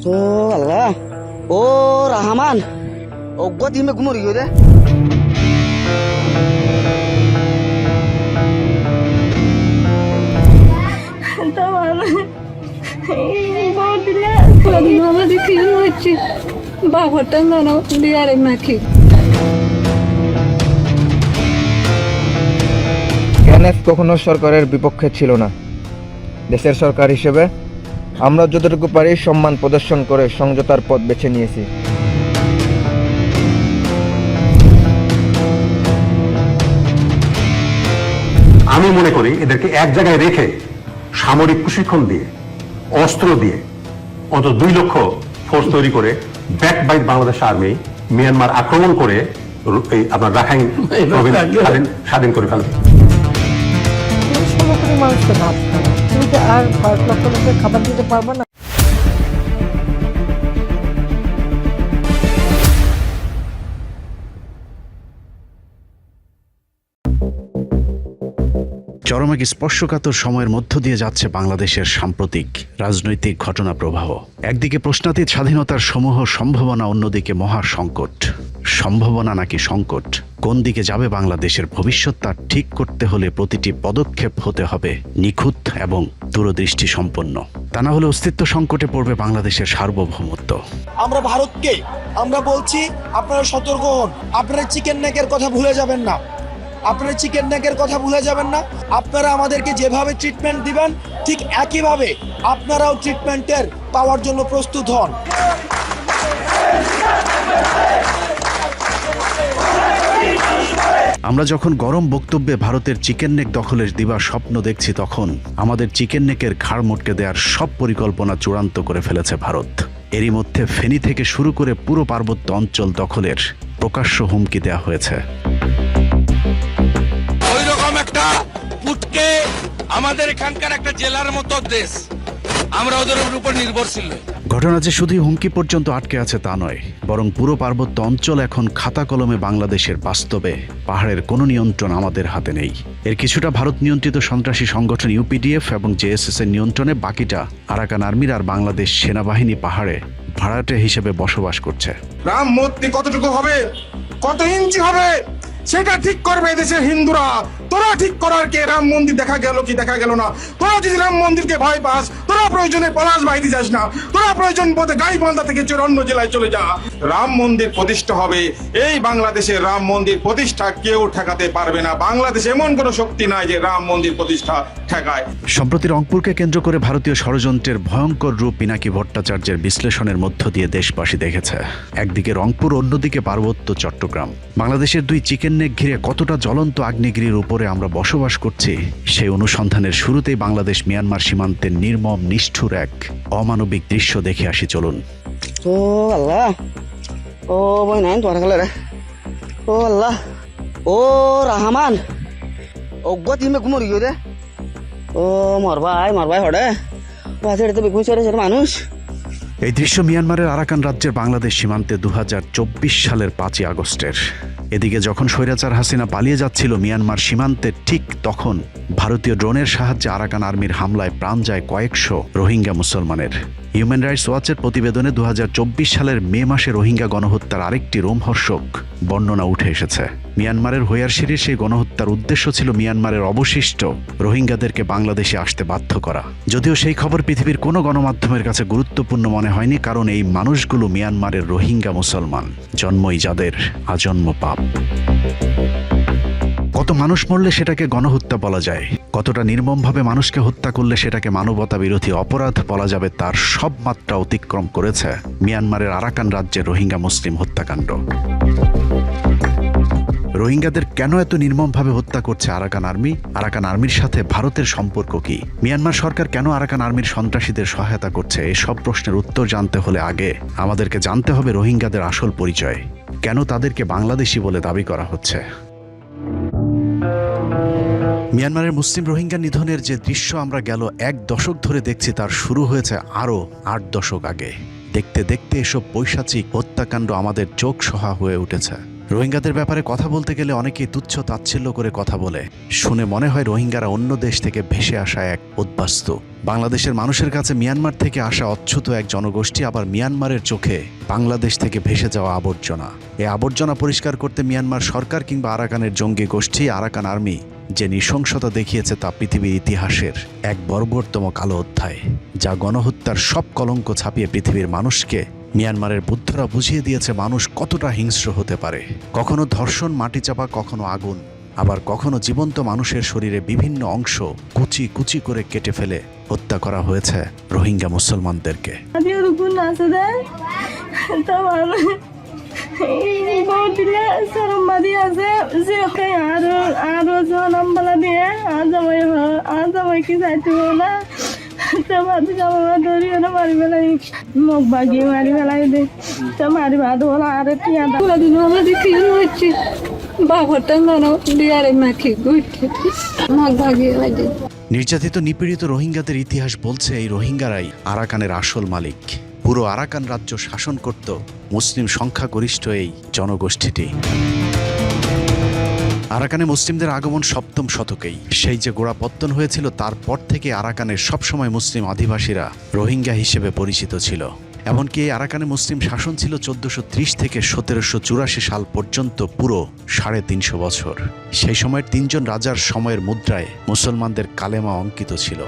Oh Allah. Oh Rahman. Oh God, ini kumur gitu deh. NF কখনো সরকারের বিপক্ষে ছিল না। দেশের সরকার হিসেবে আমরা যতটুকু পারি সম্মান প্রদর্শন করে সমঝোতার পথ বেছে নিয়েছি। আমি মনে করি এদেরকে এক জায়গায় রেখে সামরিক প্রশিক্ষণ দিয়ে অস্ত্র দিয়ে অন্তত 2 লক্ষ ফোর্স তৈরি করে back by Bangladesh army Myanmar আক্রমণ করে আপনার রাখাইন স্বাধীন করে ফেলবে। মানুষকে ভাবতে হবে, তুমি তো আর 5 লক্ষ লোকের খাবার দিতে পারবে না। চরম এক স্পর্শকাতর সময়ের মধ্য দিয়ে যাচ্ছে বাংলাদেশের সাম্প্রতিক রাজনৈতিক ঘটনা প্রবাহ। একদিকে প্রশ্নাতীত স্বাধীনতার সমূহ সম্ভাবনা, অন্যদিকে মহা সংকট। সম্ভাবনা নাকি সংকট, কোন দিকে যাবে বাংলাদেশের ভবিষ্যৎ তা ঠিক করতে হলে প্রতিটি পদক্ষেপ হতে হবে নিখুঁত এবং দূরদৃষ্টি সম্পন্ন। তা না হলে অস্তিত্ব সংকটে পড়বে বাংলাদেশের সার্বভৌমত্ব। আমরা ভারতকে আমরা বলছি, আপনারা সতর্ক হন, আপনারা চিকেন নেকের কথা ভুলে যাবেন না, আপনারা চিকেন নেকের কথা ভুলে যাবেন না। আপনারা আমাদেরকে যেভাবে ট্রিটমেন্ট দিবেন ঠিক একইভাবে আপনারাও ট্রিটমেন্টের পাওয়ার জন্য প্রস্তুত হন। আমরা যখন গরম বক্তব্যে ভারতের চিকেন নেক দখলের দিবার স্বপ্ন দেখছি, তখন আমাদের চিকেন নেকের ঘাড় মোটকে দেওয়ার সব পরিকল্পনা চূড়ান্ত করে ফেলেছে ভারত। এরই মধ্যে ফেনী থেকে শুরু করে পুরো পার্বত্য অঞ্চল দখলের প্রকাশ্য হুমকি দেওয়া হয়েছে। ওইরকম একটা পুটকে আমাদের এখানকার একটা জেলার মতো দেশ, আমরা ওদের উপর নির্ভরশীল। ঘটনা যে শুধুই হুমকি পর্যন্ত আটকে আছে তা নয়, বরং পুরো পার্বত্য অঞ্চল এখন খাতা কলমে বাংলাদেশের। বাস্তবে পাহাড়ের কোনো নিয়ন্ত্রণ আমাদের হাতে নেই। এর কিছুটা ভারত নিয়ন্ত্রিত সন্ত্রাসী সংগঠন ইউপিডিএফ এবং জেএসএস এর নিয়ন্ত্রণে, বাকিটা আরাকান আর্মির আর বাংলাদেশ সেনাবাহিনী পাহাড়ে ভাড়াটে হিসেবে বসবাস করছে। রাম মূর্তি কতটুকু হবে, কত ইঞ্চি হবে, সেটা ঠিক করবে দেশের হিন্দুরা। তোরা ঠিক করার কে? রাম মন্দির দেখা গেল কি দেখা গেল না? তোরা যদি রাম মন্দিরকে ভয় পাস, তোরা প্রয়োজনে পলাশ বাইতে যাস না, তোরা প্রয়োজন বোধে গাইবান্ধা থেকে চলে অন্য জেলায় চলে যা। রাম মন্দির প্রতিষ্ঠা হবে, এই বাংলাদেশের রাম মন্দির প্রতিষ্ঠা কেউ ঠেকাতে পারবে না। বাংলাদেশে এমন কোনো শক্তি নাই যে রাম মন্দির প্রতিষ্ঠা ঠেকায়। সম্প্রতি রংপুরকে কেন্দ্র করে ভারতীয় ষড়যন্ত্রের ভয়ঙ্কর রূপ পিনাকি ভট্টাচার্যের বিশ্লেষণের মধ্য দিয়ে দেশবাসী দেখেছে। একদিকে রংপুর, অন্যদিকে পার্বত্য চট্টগ্রাম। বাংলাদেশের 2 চিকেন নেক ঘিরে কতটা জ্বলন্ত আগ্নেয়গিরির উপরে আমরা বসবাস করছি, সেই অনুসন্ধানের শুরুতেই বাংলাদেশ মিয়ানমার সীমান্তের নির্মম নিষ্ঠুর এক অমানবিক দৃশ্য দেখে আসি চলুন। Oh Allah. Oh boy nain tuh orang deh. Oh Allah. Oh Rahman. Oh God, ini kumur gitu deh. Oh marbai hode. Wah saya itu bikin cara মানুষ। এই দৃশ্য মিয়ানমারের আরাকান রাজ্যের বাংলাদেশ সীমান্তে 2024 সালের 5ই আগস্টের। এদিকে যখন স্বৈরাচার হাসিনা পালিয়ে যাচ্ছিল মিয়ানমার সীমান্তে, ঠিক তখন ভারতীয় ড্রোনের সাহায্যে আরাকান আর্মির হামলায় প্রাণ যায় কয়েকশো রোহিঙ্গা মুসলমানের। হিউম্যান রাইটস ওয়াচের প্রতিবেদনে 2024 সালের মে মাসে রোহিঙ্গা গণহত্যার আরেকটি রোমহর্ষক বর্ণনা উঠে এসেছে। মিয়ানমারের হোয়ারশিরির সেই গণহত্যার উদ্দেশ্য ছিল মিয়ানমারের অবশিষ্ট রোহিঙ্গাদেরকে বাংলাদেশে আসতে বাধ্য করা। যদিও সেই খবর পৃথিবীর কোনো গণমাধ্যমের কাছে গুরুত্বপূর্ণ মনে হয়নি, কারণ এই মানুষগুলো মিয়ানমারের রোহিঙ্গা মুসলমান, জন্মই যাদের আজন্ম পাপ। কত মানুষ মরলে সেটাকে গণহত্যা বলা যায়, কতটা নির্মমভাবে মানুষকে হত্যা করলে সেটাকে মানবতা বিরোধী অপরাধ বলা যাবে, তার সব মাত্রা অতিক্রম করেছে মিয়ানমারের আরাকান রাজ্যের রোহিঙ্গা মুসলিম হত্যাকাণ্ড। রোহিঙ্গাদের কেন এত নির্মমভাবে হত্যা করছে আরাকান আর্মি? আরাকান আর্মির সাথে ভারতের সম্পর্ক কি? মিয়ানমার সরকার কেন আরাকান আর্মির সন্ত্রাসীদের সহায়তা করছে? এসব প্রশ্নের উত্তর জানতে হলে আগে আমাদেরকে জানতে হবে রোহিঙ্গাদের আসল পরিচয়। কেন তাদেরকে বাংলাদেশি বলে দাবি করা হচ্ছে? মিয়ানমারের মুসলিম রোহিঙ্গা নিধনের যে দৃশ্য আমরা গেল 1 দশক ধরে দেখছি, তার শুরু হয়েছে আরও 8 দশক আগে। দেখতে দেখতে এসব পৈশাচিক হত্যাকাণ্ড আমাদের চোখ সহা হয়ে উঠেছে। রোহিঙ্গাদের ব্যাপারে কথা বলতে গেলে অনেকেই তুচ্ছ তাচ্ছিল্য করে কথা বলে। শুনে মনে হয় রোহিঙ্গারা অন্য দেশ থেকে ভেসে আসা এক উদ্বাস্তু। বাংলাদেশের মানুষের কাছে মিয়ানমার থেকে আসা অচ্যুত এক জনগোষ্ঠী, আবার মিয়ানমারের চোখে বাংলাদেশ থেকে ভেসে যাওয়া আবর্জনা। এই আবর্জনা পরিষ্কার করতে মিয়ানমার সরকার কিংবা আরাকানের জঙ্গি গোষ্ঠী আরাকান আর্মি যে নৃশংসতা দেখিয়েছে তা পৃথিবীর ইতিহাসের এক বর্বরতম কালো অধ্যায়, যা গণহত্যার সব কলঙ্ক ছাপিয়ে পৃথিবীর মানুষকে মিয়ানমারের বুদ্ধরা বুঝিয়ে দিয়েছে মানুষ কতটা হিংস্র হতে পারে। কখনো ধর্ষণ, মাটি চাপা, কখনো আগুন, আবার কখনো জীবন্ত মানুষের শরীরে বিভিন্ন অংশ কুচি কুচি করে কেটে ফেলে হত্যা করা হয়েছে রোহিঙ্গা মুসলমানদেরকে। নির্যাতিত নিপীড়িত রোহিঙ্গাদের ইতিহাস বলছে এই রোহিঙ্গারাই আরাকানের আসল মালিক। পুরো আরাকান রাজ্য শাসন করত মুসলিম সংখ্যাগরিষ্ঠ এই জনগোষ্ঠীটি। আরাকানে মুসলিমদের আগমন ৭ম শতকেই। সেই যে গোড়াপত্তন হয়েছিল তারপর থেকে আরাকানের সবসময় মুসলিম আদিবাসীরা রোহিঙ্গা হিসেবে পরিচিত ছিল। এমনকি এই আরাকানে মুসলিম শাসন ছিল ১৪৩০ থেকে ১৭৮৪ সাল পর্যন্ত, পুরো ৩৫০ বছর। সেই সময়ের ৩ জন রাজার সময়ের মুদ্রায় মুসলমানদের কালেমা অঙ্কিত ছিল।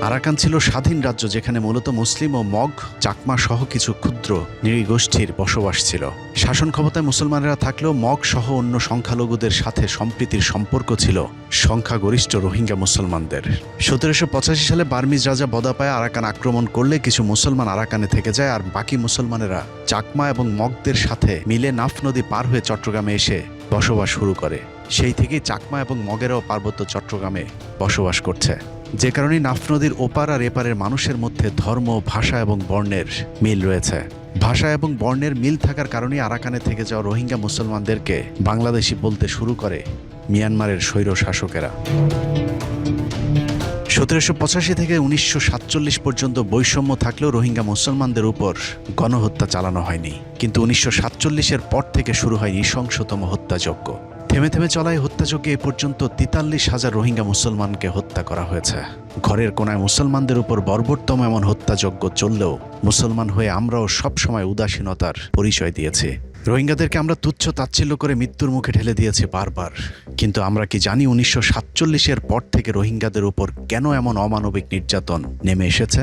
আরাকান ছিল স্বাধীন রাজ্য, যেখানে মূলত মুসলিম ও মগ, চাকমা সহ কিছু ক্ষুদ্র নৃগোষ্ঠীর বসবাস ছিল। শাসন ক্ষমতায় মুসলমানেরা থাকলেও মগ সহ অন্য সংখ্যালঘুদের সাথে সম্প্রীতির সম্পর্ক ছিল সংখ্যাগরিষ্ঠ রোহিঙ্গা মুসলমানদের। ১৭৮৫ সালে বার্মিজ রাজা বদাপায়া আরাকান আক্রমণ করলে কিছু মুসলমান আরাকানে থেকে যায়, আর বাকি মুসলমানেরা চাকমা এবং মগদের সাথে মিলে নাফ নদী পার হয়ে চট্টগ্রামে এসে বসবাস শুরু করে। সেই থেকেই চাকমা এবং মগেরাও পার্বত্য চট্টগ্রামে বসবাস করছে। যে কারণে নাফ নদীর ওপার আর এপারের মানুষের মধ্যে ধর্ম, ভাষা এবং বর্ণের মিল রয়েছে। ভাষা এবং বর্ণের মিল থাকার কারণে আরাকানে থেকে যাওয়া রোহিঙ্গা মুসলমানদেরকে বাংলাদেশি বলতে শুরু করে মিয়ানমারের স্বৈর শাসকেরা। ১৭৮৫ থেকে ১৯৪৭ পর্যন্ত বৈষম্য থাকলেও রোহিঙ্গা মুসলমানদের উপর গণহত্যা চালানো হয়নি। কিন্তু ১৯৪৭-এর পর থেকে শুরু হয় নৃশংসতম হত্যাযজ্ঞ। থেমে থেমে চলায় হত্যাযজ্ঞে এ পর্যন্ত ৪৩,০০০ রোহিঙ্গা মুসলমানকে হত্যা করা হয়েছে। ঘরের কোনায় মুসলমানদের উপর বর্বরতম এমন হত্যাযজ্ঞ চললেও মুসলমান হয়ে আমরাও সবসময় উদাসীনতার পরিচয় দিয়েছি। রোহিঙ্গাদেরকে আমরা তুচ্ছ তাচ্ছিল্য করে মৃত্যুর মুখে ঠেলে দিয়েছি বারবার। কিন্তু আমরা কি জানি ১৯৪৭-এর পর থেকে রোহিঙ্গাদের উপর কেন এমন অমানবিক নির্যাতন নেমে এসেছে?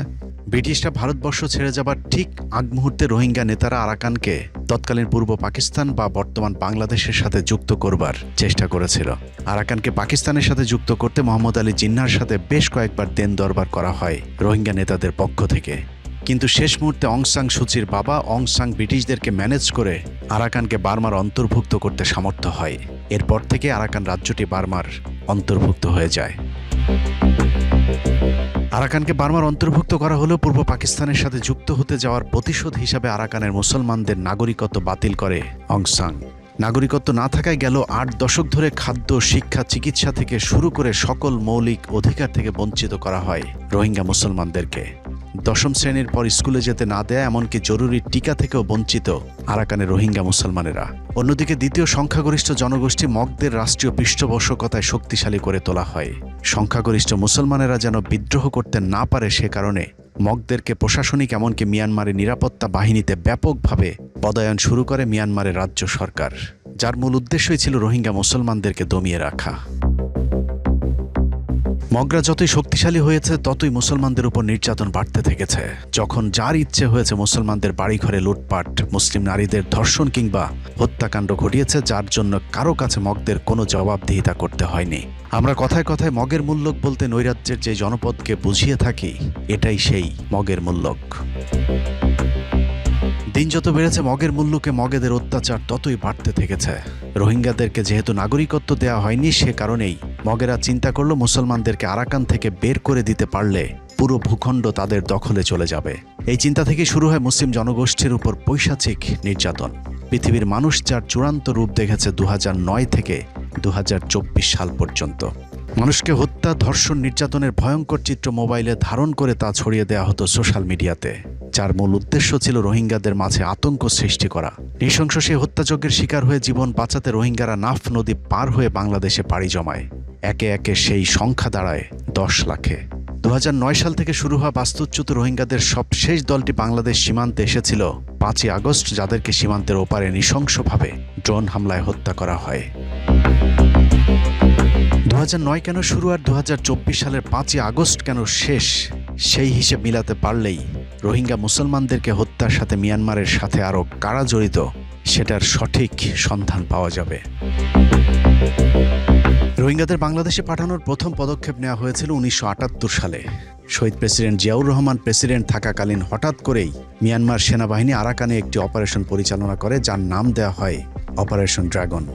ব্রিটিশরা ভারতবর্ষ ছেড়ে যাবার ঠিক আগ মুহূর্তে রোহিঙ্গা নেতারা আরাকানকে তৎকালীন পূর্ব পাকিস্তান বা বর্তমান বাংলাদেশের সাথে যুক্ত করবার চেষ্টা করেছিল। আরাকানকে পাকিস্তানের সাথে যুক্ত করতে মোহাম্মদ আলী জিন্নাহর সাথে বেশ কয়েকবার দেন দরবার করা হয় রোহিঙ্গা নেতাদের পক্ষ থেকে। কিন্তু শেষ মুহূর্তে অং সান সুচির বাবা অং সান ব্রিটিশদেরকে ম্যানেজ করে আরাকানকে বার্মার অন্তর্ভুক্ত করতে সামর্থ্য হয়। এরপর থেকে আরাকান রাজ্যটি বার্মার অন্তর্ভুক্ত হয়ে যায়। আরাকানকে বার্মার অন্তর্ভুক্ত করা হলেও পূর্ব পাকিস্তানের সাথে যুক্ত হতে যাওয়ার প্রতিশোধ হিসাবে আরাকানের মুসলমানদের নাগরিকত্ব বাতিল করে অং সান। নাগরিকত্ব না থাকায় গেল ৮ দশক ধরে খাদ্য, শিক্ষা, চিকিৎসা থেকে শুরু করে সকল মৌলিক অধিকার থেকে বঞ্চিত করা হয় রোহিঙ্গা মুসলমানদেরকে। ১০ম শ্রেণীর পর স্কুলে যেতে না দেয়া, এমনকি জরুরি টিকা থেকেও বঞ্চিত আরাকানের রোহিঙ্গা মুসলমানেরা। অন্যদিকে দ্বিতীয় সংখ্যাগরিষ্ঠ জনগোষ্ঠী মগদের রাষ্ট্রীয় পৃষ্ঠপোষকতায় শক্তিশালী করে তোলা হয়। সংখ্যাগরিষ্ঠ মুসলমানেরা যেন বিদ্রোহ করতে না পারে সে কারণে মগদেরকে প্রশাসনিক এমনকি মিয়ানমারের নিরাপত্তা বাহিনীতে ব্যাপকভাবে পদায়ন শুরু করে মিয়ানমারের রাজ্য সরকার, যার মূল উদ্দেশ্যই ছিল রোহিঙ্গা মুসলমানদেরকে দমিয়ে রাখা। মগরা যতই শক্তিশালী হয়েছে ততই মুসলমানদের উপর নির্যাতন বাড়তে থেকেছে। যখন যার ইচ্ছে হয়েছে মুসলমানদের বাড়িঘরে লুটপাট, মুসলিম নারীদের ধর্ষণ কিংবা হত্যাকাণ্ড ঘটিয়েছে, যার জন্য কারো কাছে মগদের কোনো জবাবদিহিতা করতে হয়নি। আমরা কথায় কথায় মগের মূল্যক বলতে নৈরাজ্যের যে জনপদকে বুঝিয়ে থাকি, এটাই সেই মগের মূল্যক। দিন যত বেড়েছে মগের মূল্যকে মগেদের অত্যাচার ততই বাড়তে থেকেছে। রোহিঙ্গাদেরকে যেহেতু নাগরিকত্ব দেওয়া হয়নি, সে কারণেই মগেরা চিন্তা করলো মুসলমানদেরকে আরাকান থেকে বের করে দিতে পারলে পুরো ভূখণ্ড তাদের দখলে চলে যাবে। এই চিন্তা থেকে শুরু হয় মুসলিম জনগোষ্ঠীর উপর পৈশাচিক নির্যাতন। পৃথিবীর মানুষ যার চূড়ান্ত রূপ দেখেছে ২০০৯ থেকে ২০২৪ সাল পর্যন্ত। মানুষকে হত্যা, ধর্ষণ, নির্যাতনের ভয়ঙ্কর চিত্র মোবাইলে ধারণ করে তা ছড়িয়ে দেওয়া হতো সোশ্যাল মিডিয়াতে, যার মূল উদ্দেশ্য ছিল রোহিঙ্গাদের মাঝে আতঙ্ক সৃষ্টি করা। নৃশংস সেই হত্যাযজ্ঞের শিকার হয়ে জীবন বাঁচাতে রোহিঙ্গারা নাফ নদী পার হয়ে বাংলাদেশে পাড়ি জমায়। একে একে সেই সংখ্যা দাঁড়ায় 10 লাখে। 2009 সাল থেকে শুরু হওয়া বাস্তুচ্যুত রোহিঙ্গাদের সবশেষ দলটি বাংলাদেশ সীমান্তে এসেছিল 5ই আগস্ট, যাদেরকে সীমান্তের ওপারে নৃশংসভাবে ড্রোন হামলায় হত্যা করা হয়। 2009 কেন শুরু আর 2024 সালের 5ই আগস্ট কেন শেষ, সেই হিসেব মিলাতে পারলেই রোহিঙ্গা মুসলমানদেরকে হত্যার সাথে মিয়ানমারের সাথে আরও কারা জড়িত সেটার সঠিক সন্ধান পাওয়া যাবে। রোহিঙ্গাদের বাংলাদেশে পাঠানোর প্রথম পদক্ষেপ নেওয়া হয়েছিল 1978 সালে। শহীদ প্রেসিডেন্ট জিয়াউর রহমান প্রেসিডেন্ট থাকাকালীন হঠাৎ করেই মিয়ানমার সেনাবাহিনী আরাকানে একটি অপারেশন পরিচালনা করে, যার নাম দেওয়া হয় অপারেশন ড্রাগন।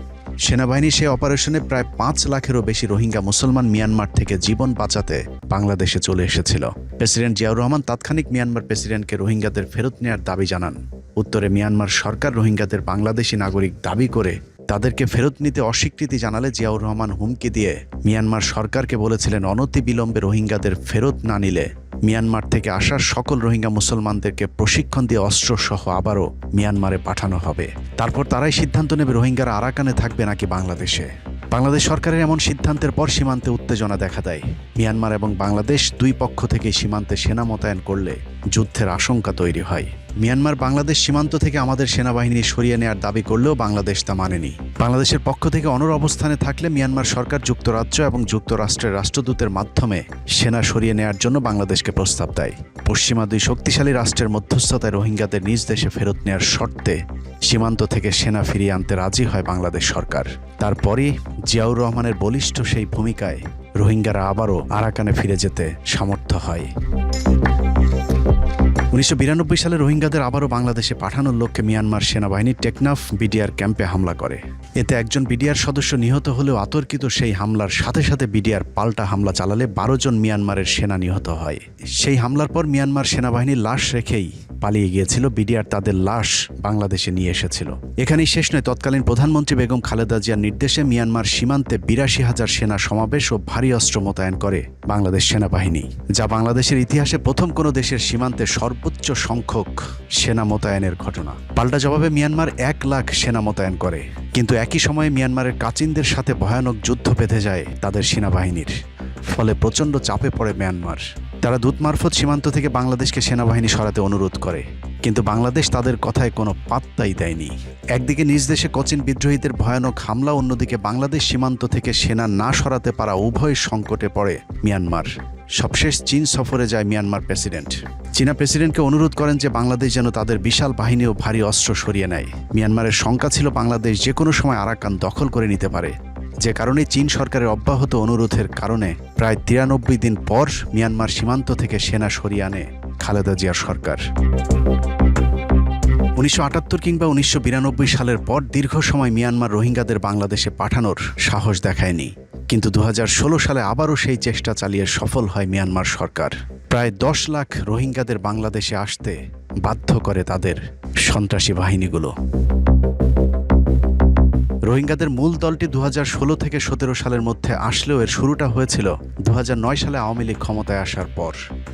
সেনাবাহিনী সেই অপারেশনে প্রায় 5 লাখেরও বেশি রোহিঙ্গা মুসলমান মিয়ানমার থেকে জীবন বাঁচাতে বাংলাদেশে চলে এসেছিল। প্রেসিডেন্ট জিয়াউর রহমান তাৎক্ষণিক মিয়ানমার প্রেসিডেন্টকে রোহিঙ্গাদের ফেরত নেওয়ার দাবি জানান। উত্তরে মিয়ানমার সরকার রোহিঙ্গাদের বাংলাদেশি নাগরিক দাবি করে তাদেরকে ফেরত নিতে অস্বীকৃতি জানালে জিয়াউর রহমান হুমকি দিয়ে মিয়ানমার সরকারকে বলেছিলেন অনতিবিলম্বে রোহিঙ্গাদের ফেরত না নিলে মিয়ানমার থেকে আসা সকল রোহিঙ্গা মুসলমানদেরকে প্রশিক্ষণ দিয়ে অস্ত্রসহ আবারও মিয়ানমারে পাঠানো হবে। তারপর তারাই সিদ্ধান্ত নেবে রোহিঙ্গারা আরাকানে থাকবে নাকি বাংলাদেশে। বাংলাদেশ সরকারের এমন সিদ্ধান্তের পর সীমান্তে উত্তেজনা দেখা দেয়। মিয়ানমার এবং বাংলাদেশ দুই পক্ষ থেকে সীমান্তে সেনা মোতায়েন করলে যুদ্ধের আশঙ্কা তৈরি হয়। মিয়ানমার বাংলাদেশ সীমান্ত থেকে আমাদের সেনাবাহিনী সরিয়ে নেওয়ার দাবি করলেও বাংলাদেশ তা মানেনি। বাংলাদেশের পক্ষ থেকে অনড় অবস্থানে থাকলে মিয়ানমার সরকার যুক্তরাজ্য এবং যুক্তরাষ্ট্রের রাষ্ট্রদূতের মাধ্যমে সেনা সরিয়ে নেওয়ার জন্য বাংলাদেশকে প্রস্তাব দেয়। পশ্চিমা দুই শক্তিশালী রাষ্ট্রের মধ্যস্থতায় রোহিঙ্গাদের নিজ দেশে ফেরত নেওয়ার শর্তে সীমান্ত থেকে সেনা ফিরিয়ে আনতে রাজি হয় বাংলাদেশ সরকার। তারপরই জিয়াউর রহমানের বলিষ্ঠ সেই ভূমিকায় রোহিঙ্গারা আবারও আরাকানে ফিরে যেতে সমর্থ হয়। 1992 সালে রোহিঙ্গাদের আবারও বাংলাদেশে পাঠানোর লক্ষ্যে মিয়ানমার সেনাবাহিনী টেকনাফ বিডিআর ক্যাম্পে হামলা করে। এতে একজন বিডিআর সদস্য নিহত হলেও আতর্কিত সেই হামলার সাথে সাথে বিডিআর পাল্টা হামলা চালালে 12 জন মিয়ানমারের সেনা নিহত হয়। সেই হামলার পর মিয়ানমার সেনাবাহিনীর লাশ রেখেই পালিয়ে গিয়েছিল বিডিআর, তাদের লাশ বাংলাদেশে নিয়ে এসেছিল। এখানেই শেষ নয়, তৎকালীন প্রধানমন্ত্রী বেগম খালেদা জিয়ার নির্দেশে মিয়ানমার সীমান্তে 82,000 সেনা সমাবেশ ও ভারী অস্ত্র মোতায়েন করে বাংলাদেশ সেনাবাহিনী, যা বাংলাদেশের ইতিহাসে প্রথম কোনো দেশের সীমান্তে সর্বোচ্চ সংখ্যক সেনা মোতায়েনের ঘটনা। পাল্টা জবাবে মিয়ানমার 1 লাখ সেনা মোতায়েন করে, কিন্তু একই সময়ে মিয়ানমারের কাচিনদের সাথে ভয়ানক যুদ্ধ বেঁধে যায় তাদের সেনাবাহিনীর। ফলে প্রচণ্ড চাপে পড়ে মিয়ানমার। তারা দূত মারফত সীমান্ত থেকে বাংলাদেশকে সেনাবাহিনী সরাতে অনুরোধ করে, কিন্তু বাংলাদেশ তাদের কথায় কোনো পাত্তাই দেয়নি। একদিকে নিজ দেশে কোচিন বিদ্রোহীদের ভয়ানক হামলা, অন্যদিকে বাংলাদেশ সীমান্ত থেকে সেনা না সরাতে পারা, উভয় সংকটে পড়ে মিয়ানমার। সবশেষ চীন সফরে যায় মিয়ানমার প্রেসিডেন্ট। চীনা প্রেসিডেন্টকে অনুরোধ করেন যে বাংলাদেশ যেন তাদের বিশাল বাহিনী ও ভারী অস্ত্র সরিয়ে নেয়। মিয়ানমারের শঙ্কা ছিল বাংলাদেশ যে কোনো সময় আরাকান দখল করে নিতে পারে, যে কারণে চীন সরকারের অব্যাহত অনুরোধের কারণে প্রায় 93 দিন পর মিয়ানমার সীমান্ত থেকে সেনা সরিয়ে আনে খালেদা জিয়ার সরকার। 1978 কিংবা 1992 সালের পর দীর্ঘ সময় মিয়ানমার রোহিঙ্গাদের বাংলাদেশে পাঠানোর সাহস দেখায়নি, কিন্তু 2016 সালে আবারও সেই চেষ্টা চালিয়ে সফল হয় মিয়ানমার সরকার। প্রায় 10 লাখ রোহিঙ্গাদের বাংলাদেশে আসতে বাধ্য করে তাদের সন্ত্রাসী বাহিনীগুলো। রোহিঙ্গাদের মূল দলটি 2016 থেকে 17 সালের মধ্যে আসলেও এর শুরুটা হয়েছিল 2009 সালে আওয়ামী লীগ ক্ষমতায় আসার পর।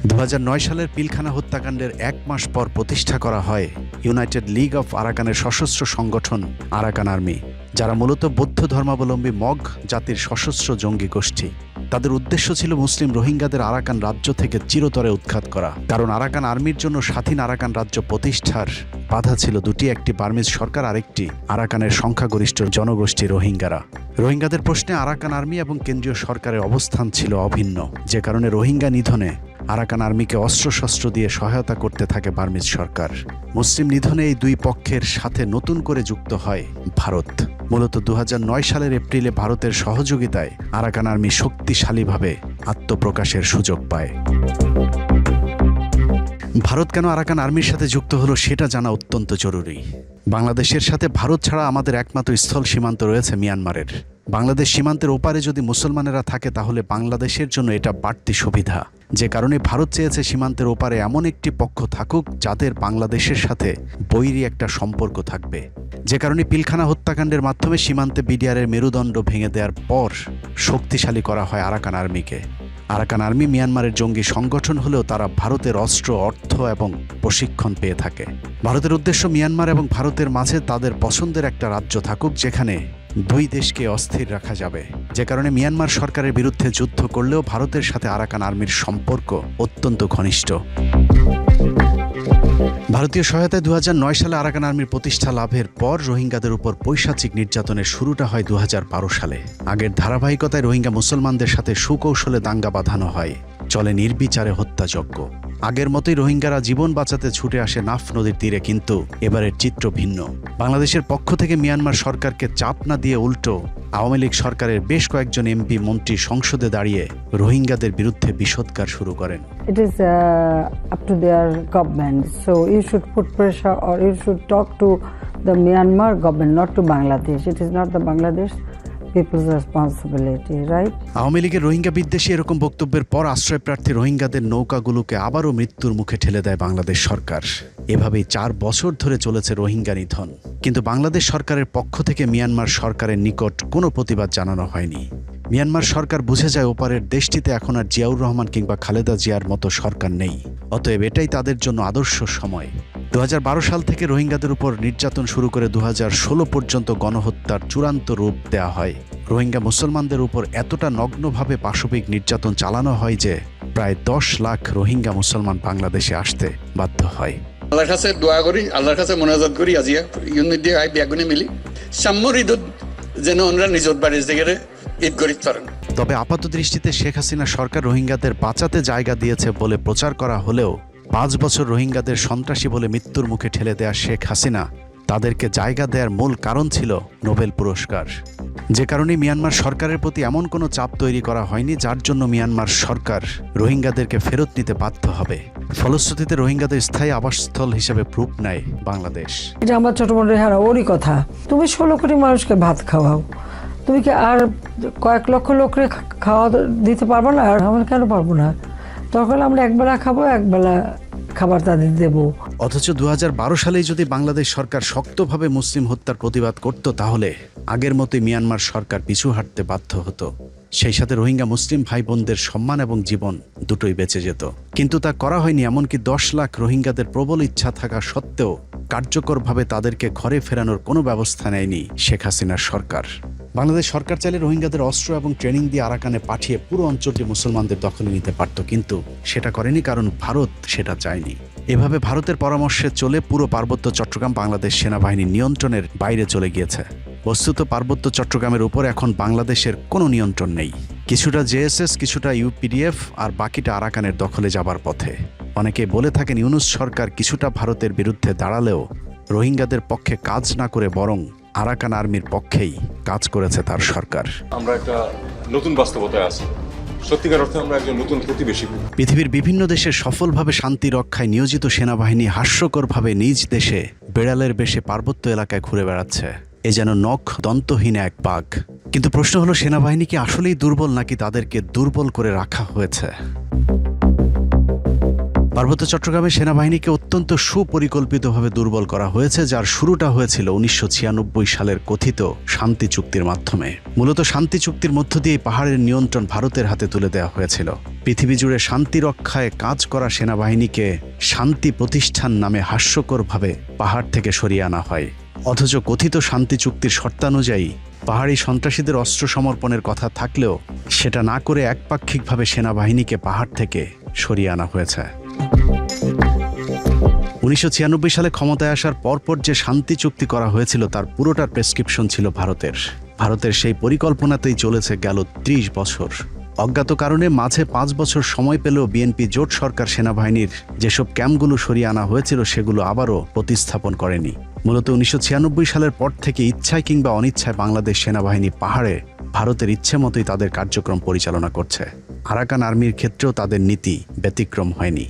2009 সালের পিলখানা হত্যাকাণ্ডের 1 মাস পর প্রতিষ্ঠা করা হয় ইউনাইটেড লিগ অফ আরাকানের সশস্ত্র সংগঠন আরাকান আর্মি, যারা মূলত বৌদ্ধ ধর্মাবলম্বী মগ জাতির সশস্ত্র জঙ্গি গোষ্ঠী। তাদের উদ্দেশ্য ছিল মুসলিম রোহিঙ্গাদের আরাকান রাজ্য থেকে চিরতরে উৎখাত করা, কারণ আরাকান আর্মির জন্য স্বাধীন আরাকান রাজ্য প্রতিষ্ঠার বাধা ছিল দুটি, একটি বার্মিজ সরকার, আরেকটি আরাকানের সংখ্যাগরিষ্ঠ জনগোষ্ঠী রোহিঙ্গারা। রোহিঙ্গাদের প্রশ্নে আরাকান আর্মি এবং কেন্দ্রীয় সরকারের অবস্থান ছিল অভিন্ন, যে কারণে রোহিঙ্গা নিধনে আরাকান আর্মিকে অস্ত্রশস্ত্র দিয়ে সহায়তা করতে থাকে বার্মিজ সরকার। মুসলিম নিধনে এই দুই পক্ষের সাথে নতুন করে যুক্ত হয় ভারত। মূলত 2009 সালের এপ্রিলে ভারতের সহযোগিতায় আরাকান আর্মি শক্তিশালীভাবে আত্মপ্রকাশের সুযোগ পায়। ভারত কেন আরাকান আর্মির সাথে যুক্ত হলো সেটা জানা অত্যন্ত জরুরি। বাংলাদেশের সাথে ভারত ছাড়া আমাদের একমাত্র স্থল সীমান্ত রয়েছে মিয়ানমারের। বাংলাদেশ সীমান্তের ওপারে যদি মুসলমানেরা থাকে তাহলে বাংলাদেশের জন্য এটা বাড়তি সুবিধা। যে কারণে ভারত চেয়েছে সীমান্তের ওপারে এমন একটি পক্ষ থাকুক যাদের বাংলাদেশের সাথে বৈরী একটা সম্পর্ক থাকবে। যে কারণে পিলখানা হত্যাকাণ্ডের মাধ্যমে সীমান্তে বিডিআরের মেরুদণ্ড ভেঙে দেওয়ার পর শক্তিশালী করা হয় আরাকান আর্মিকে। আরাকান আর্মি মিয়ানমারের জঙ্গি সংগঠন হলেও তারা ভারতের অস্ত্র, অর্থ এবং প্রশিক্ষণ পেয়ে থাকে। ভারতের উদ্দেশ্য মিয়ানমার এবং ভারতের মাঝে তাদের পছন্দের একটা রাজ্য থাকুক যেখানে দুই দেশকে অস্থির রাখা যাবে। যে কারণে মিয়ানমার সরকারের বিরুদ্ধে যুদ্ধ করলেও ভারতের সাথে আরাকান আর্মির সম্পর্ক অত্যন্ত ঘনিষ্ঠ। ভারতীয় সহায়তায় 2009 সালে আরাকান আর্মির প্রতিষ্ঠা লাভের পর রোহিঙ্গাদের উপর পৈশাচিক নির্যাতনের শুরুটা হয় 2012 সালে। আগের ধারাবাহিকতায় রোহিঙ্গা মুসলমানদের সাথে সুকৌশলে দাঙ্গা বাঁধানো হয়, চলে নির্বিচারে হত্যাযজ্ঞ। আগের মতোই রোহিঙ্গারা জীবন বাঁচাতে ছুটে আসে নাফ নদীর তীরে, কিন্তু এবারের চিত্র ভিন্ন। বাংলাদেশের পক্ষ থেকে মিয়ানমার সরকারকে চাপ না দিয়ে উল্টো আওয়ামী লীগ সরকারের বেশ কয়েকজন এমপি মন্ত্রী সংসদে দাঁড়িয়ে রোহিঙ্গাদের বিরুদ্ধে বিষোদগার শুরু করেন। It is up to their government. So you should put pressure or you should talk to the Myanmar government, not to Bangladesh. It is not the Bangladesh people's responsibility, right? Awami লীগের রোহিঙ্গা বিদ্বেষী এরকম বক্তব্যের পর আশ্রয়প্রার্থী রোহিঙ্গাদের নৌকাগুলোকে আবারও মৃত্যুর মুখে ঠেলে দেয় বাংলাদেশ সরকার। এভাবেই 4 বছর ধরে চলেছে রোহিঙ্গা নিধন। কিন্তু বাংলাদেশ সরকারের পক্ষ থেকে মিয়ানমার সরকারের নিকট কোনো প্রতিবাদ জানানো হয়নি। মিয়ানমার সরকার বুঝে যায় ওপারের দেশটিতে এখন আর জিয়াউর রহমান কিংবা খালেদা জিয়ার মতো সরকার নেই, অতএব এটাই তাদের জন্য আদর্শ সময়। 2012 সাল থেকে রোহিঙ্গাদের উপর নির্যাতন শুরু করে 2016 পর্যন্ত গণহত্যার চূড়ান্ত রূপ দেয়া হয়। রোহিঙ্গা মুসলমানদের উপর এতটা নগ্নভাবে পাশবিক নির্যাতন চালানো হয় যে প্রায় 10 লাখ রোহিঙ্গা মুসলমান বাংলাদেশে আসতে বাধ্য হয়। আল্লাহর কাছে দোয়া করি, আল্লাহর কাছে মোনাজাত করি আজিয়া ইউনিট দিয়ে আই বিয়াগুনে মিলি সাম্যর ঈদ যেন ওনারা নিজের বাড়ির জায়গায় ঈদ করি পারেন। তবে আপাত দৃষ্টিতে শেখ হাসিনা সরকার রোহিঙ্গাদের বাঁচাতে জায়গা দিয়েছে বলে প্রচার করা হলেও 5 বছর রোহিঙ্গাদের সন্ত্রাসী বলে মৃত্যুর মুখে ঠেলে দেয়া শেখ হাসিনা তাদেরকে জায়গা দেওয়ার মূল কারণ ছিল নোবেল পুরস্কার। যে কারণে মিয়ানমার সরকারের প্রতি এমন কোনো চাপ তৈরি করা হয়নি যার জন্য মিয়ানমার সরকার রোহিঙ্গাদেরকে ফেরত নিতে বাধ্য হবে। ফলশ্রুতিতে রোহিঙ্গাদের স্থায়ী আবাসস্থল হিসেবে রূপ নেয় বাংলাদেশ। এটা আমার ছোট বোন রেহানা ওরই কথা। তুমি 16 কোটি মানুষকে ভাত খাওয়াও, তুমি কি আর কয়েক লক্ষ লোকরে খাওয়া দিতে পারবো না? আর আমরা কেন পারবো না? তখন আমরা একবেলা খাবো, একবেলা খাবার তাদের দেব। অথচ 2012 সালেই যদি বাংলাদেশ সরকার শক্তভাবে মুসলিম হত্যার প্রতিবাদ করত তাহলে আগের মতোই মিয়ানমার সরকার পিছু হাঁটতে বাধ্য হতো। সেই সাথে রোহিঙ্গা মুসলিম ভাই বোনদের সম্মান এবং জীবন দুটোই বেঁচে যেত। কিন্তু তা করা হয়নি। এমনকি 10 লাখ রোহিঙ্গাদের প্রবল ইচ্ছা থাকা সত্ত্বেও কার্যকরভাবে তাদেরকে ঘরে ফেরানোর কোনো ব্যবস্থা নেয়নি শেখ হাসিনার সরকার। বাংলাদেশ সরকার চাইলে রোহিঙ্গাদের অস্ত্র এবং ট্রেনিং দিয়ে আরাকানে পাঠিয়ে পুরো অঞ্চলটি মুসলমানদের দখলে নিতে পারত, কিন্তু সেটা করেনি কারণ ভারত সেটা চায়নি। এভাবে ভারতের পরামর্শে চলে পুরো পার্বত্য চট্টগ্রাম বাংলাদেশ সেনাবাহিনীর নিয়ন্ত্রণের বাইরে চলে গিয়েছে। বস্তুত পার্বত্য চট্টগ্রামের উপর এখন বাংলাদেশের কোনো নিয়ন্ত্রণ নেই। কিছুটা জেএসএস, কিছুটা ইউপিডিএফ আর বাকিটা আরাকানের দখলে যাবার পথে। অনেকে বলে থাকেন ইউনূস সরকার কিছুটা ভারতের বিরুদ্ধে দাঁড়ালেও রোহিঙ্গাদের পক্ষে কাজ না করে বরং আরাকান আর্মির পক্ষেই কাজ করেছে তার সরকার। আমরা একটা নতুন বাস্তবতায় আছি। সত্যিকার অর্থে আমরা একজন নতুন প্রতিবেশী। পৃথিবীর বিভিন্ন দেশে সফলভাবে শান্তি রক্ষায় নিয়োজিত সেনাবাহিনী হাস্যকরভাবে নিজ দেশে বেড়ালের বেশে পার্বত্য এলাকায় ঘুরে বেড়াচ্ছে। এ যেন নখ দন্তহীন এক বাঘ। কিন্তু প্রশ্ন হলো, সেনাবাহিনী কি আসলেই দুর্বল নাকি তাদেরকে দুর্বল করে রাখা হয়েছে? পার্বত্য চট্টগ্রামে সেনাবাহিনীকে অত্যন্ত সুপরিকল্পিতভাবে দুর্বল করা হয়েছে, যার শুরুটা হয়েছিল 1996 সালের কথিত শান্তি চুক্তির মাধ্যমে। মূলত শান্তি চুক্তির মধ্য দিয়ে পাহাড়ের নিয়ন্ত্রণ ভারতের হাতে তুলে দেওয়া হয়েছিল। পৃথিবী জুড়ে শান্তি রক্ষায় কাজ করা সেনাবাহিনীকে শান্তি প্রতিষ্ঠান নামে হাস্যকরভাবে পাহাড় থেকে সরিয়ে আনা হয়। অথচ কথিত শান্তি চুক্তির শর্তানুযায়ী পাহাড়ি সন্ত্রাসীদের অস্ত্র সমর্পণের কথা থাকলেও সেটা না করে একপাক্ষিকভাবে সেনাবাহিনীকে পাহাড় থেকে সরিয়ে আনা হয়েছে। 1996 সালে ক্ষমতায় আসার পরপর যে শান্তি চুক্তি করা হয়েছিল তার পুরোটার প্রেসক্রিপশন ছিল ভারতের। ভারতের সেই পরিকল্পনাতেই চলেছে গেল 30 বছর। অজ্ঞাত কারণে মাঝে 5 বছর সময় পেলেও বিএনপি জোট সরকার সেনাবাহিনীর যেসব ক্যাম্পগুলো সরিয়ে আনা হয়েছিল সেগুলো আবারও প্রতিস্থাপন করেনি। মূলত 1996 সালের পর থেকে ইচ্ছায় কিংবা অনিচ্ছায় বাংলাদেশ সেনাবাহিনী পাহাড়ে ভারতের ইচ্ছে মতোই তাদের কার্যক্রম পরিচালনা করছে। আরাকান আর্মির ক্ষেত্রেও তাদের নীতি ব্যতিক্রম হয়নি।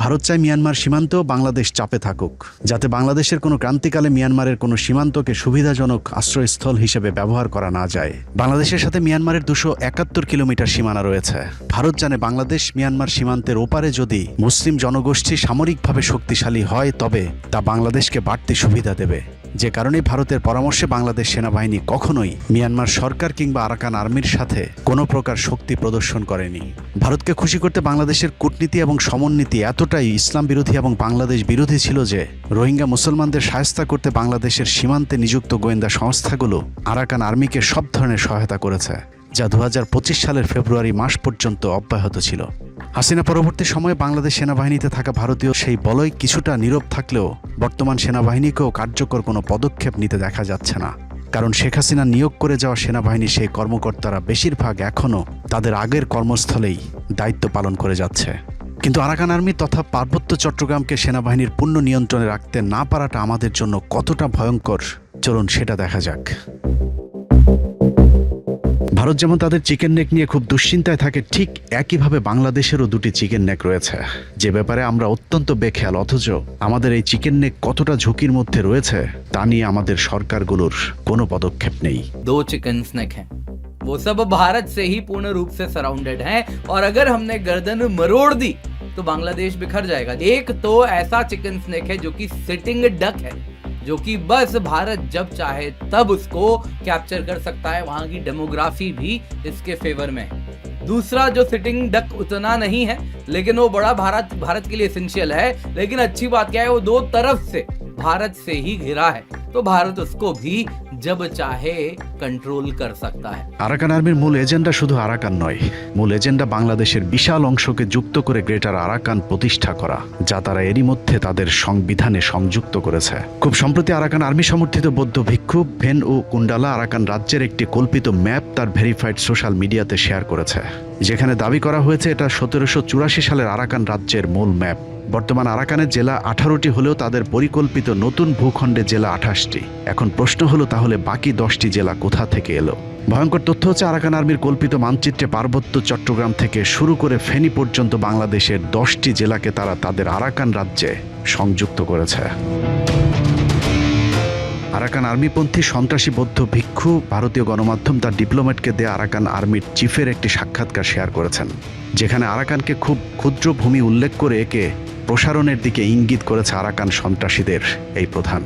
ভারত চায় মিয়ানমার সীমান্তেও বাংলাদেশ চাপে থাকুক, যাতে বাংলাদেশের কোনো ক্রান্তিকালে মিয়ানমারের কোনো সীমান্তকে সুবিধাজনক আশ্রয়স্থল হিসেবে ব্যবহার করা না যায়। বাংলাদেশের সাথে মিয়ানমারের 271 কিলোমিটার সীমানা রয়েছে। ভারত জানে বাংলাদেশ মিয়ানমার সীমান্তের ওপারে যদি মুসলিম জনগোষ্ঠী সামরিকভাবে শক্তিশালী হয় তবে তা বাংলাদেশকে বাড়তি সুবিধা দেবে। যে কারণে ভারতের পরামর্শে বাংলাদেশ সেনাবাহিনী কখনোই মিয়ানমার সরকার কিংবা আরাকান আর্মির সাথে কোনো প্রকার শক্তি প্রদর্শন করেনি। ভারতকে খুশি করতে বাংলাদেশের কূটনীতি এবং সমন্বিতি এতটাই ইসলাম বিরোধী এবং বাংলাদেশ বিরোধী ছিল যে রোহিঙ্গা মুসলমানদের শায়েস্তা করতে বাংলাদেশের সীমান্তে নিযুক্ত গোয়েন্দা সংস্থাগুলো আরাকান আর্মিকে সব ধরনের সহায়তা করেছে, যা 2025 সালের ফেব্রুয়ারি মাস পর্যন্ত অব্যাহত ছিল। হাসিনা পরবর্তী সময়ে বাংলাদেশ সেনাবাহিনীতে থাকা ভারতীয় সেই বলয় কিছুটা নীরব থাকলেও বর্তমান সেনাবাহিনীকেও কার্যকর কোনো পদক্ষেপ নিতে দেখা যাচ্ছে না, কারণ শেখ হাসিনা নিয়োগ করে যাওয়া সেনাবাহিনীর সেই কর্মকর্তারা বেশিরভাগ এখনও তাদের আগের কর্মস্থলেই দায়িত্ব পালন করে যাচ্ছে। কিন্তু আরাকান আর্মি তথা পার্বত্য চট্টগ্রামকে সেনাবাহিনীর পূর্ণ নিয়ন্ত্রণে রাখতে না পারাটা আমাদের জন্য কতটা ভয়ঙ্কর, চলুন সেটা দেখা যাক। ভারত যেমন তাদের চিকেন নেক নিয়ে খুব দুশ্চিন্তায় থাকে, ঠিক একইভাবে বাংলাদেশেরও 2টি চিকেন নেক রয়েছে, যে ব্যাপারে আমরা অত্যন্ত বেখেয়াল, অথচ আমাদের এই চিকেন নেক কতটা ঝুঁকির মধ্যে রয়েছে তা নিয়ে আমাদের সরকারগুলোর কোনো পদক্ষেপ নেই। 2 चिकन स्नैक हैं, वो सब भारत से ही पूर्ण रूप से सराउंडेड हैं, और अगर हमने गर्दन मरोड़ दी तो बांग्लादेश बिखर जाएगा। एक तो ऐसा चिकन स्नैक है जो कि सिटिंग डक है, जो कि बस भारत जब चाहे तब उसको कैप्चर कर सकता है, वहां की डेमोग्राफी भी इसके फेवर में है। दूसरा जो सिटिंग डक उतना नहीं है, लेकिन वो बड़ा भारत के लिए एसेंशियल है। लेकिन अच्छी बात क्या है, वो 2 तरफ से भारत से ही घिरा है, तो भारत उसको भी जब चाहे कंट्रोल कर सकता है। আরাকান আর্মির মূল এজেন্ডা শুধু আরাকান নয়, মূল এজেন্ডা বাংলাদেশের বিশাল অংশকে যুক্ত করে গ্রেটার আরাকান প্রতিষ্ঠা করা, যা তারা এরই মধ্যে তাদের সংবিধানে সংযুক্ত করেছে। খুব সম্প্রতি আরাকান আর্মি সমর্থিত বৌদ্ধ ভিক্ষু ভেন ও কুন্ডালা আরাকান রাজ্যের একটি কল্পিত ম্যাপ তার ভেরিফাইড সোশ্যাল মিডিয়াতে শেয়ার করেছে, যেখানে দাবি করা হয়েছে এটা 1784 সালের আরাকান রাজ্যের মূল ম্যাপ। বর্তমান আরাকানের জেলা 18টি হলেও তাদের পরিকল্পিত নতুন ভূখণ্ডে জেলা 28টি। এখন প্রশ্ন হলো, তাহলে বাকি 10টি জেলা কোথা থেকে এলো? ভয়ঙ্কর তথ্য হচ্ছে, আরাকান আর্মির কল্পিত মানচিত্রে পার্বত্য চট্টগ্রাম থেকে শুরু করে ফেনী পর্যন্ত বাংলাদেশের 10টি জেলাকে তারা তাদের আরাকান রাজ্যে সংযুক্ত করেছে। আরাকান আর্মিপন্থী সন্ত্রাসী বৌদ্ধ ভিক্ষু ভারতীয় গণমাধ্যম তার ডিপ্লোম্যাটকে দেয়া আরাকান আর্মির চিফের একটি সাক্ষাৎকার শেয়ার করেছেন, যেখানে আরাকানকে খুব ক্ষুদ্র ভূমি উল্লেখ করে একে প্রসারণের দিকে ইঙ্গিত করেছে আরাকান সন্ত্রাসীদের এই প্রধান।